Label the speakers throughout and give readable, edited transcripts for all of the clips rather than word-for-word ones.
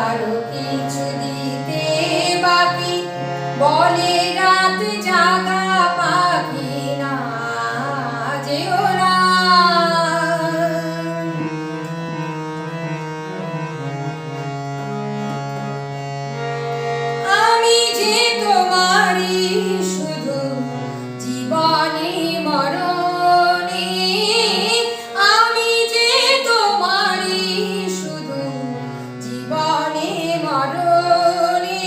Speaker 1: আরো কিছু দিতে বাকি, বলে রাত জাগা পাখি না যেও না। আমি যে তোমারই শুধু জীবনে মরণে, আমি যে তোমারই শুধু জীবনে মরণে,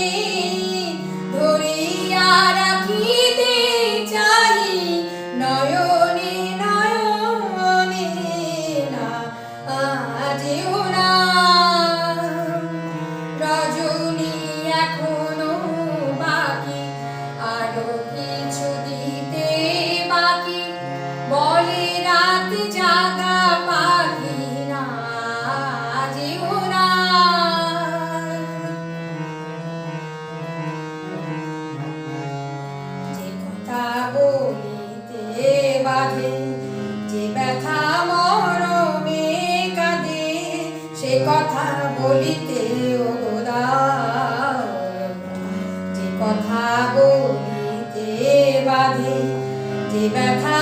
Speaker 1: ধরিয়া রাখিতে চাই নয়নে নয়নে না যেও না। রজনী এখনো বাকি, আরো কিছু দিতে বাকি, বলে রাত জাগা পাখি না যেও না। যে কথা বলিতে বাধে, যে ব্যথা মরমে কাঁদে, সে কথা বলিতে ওদার। যে কথা বলিতে বাধে, যে ব্যথা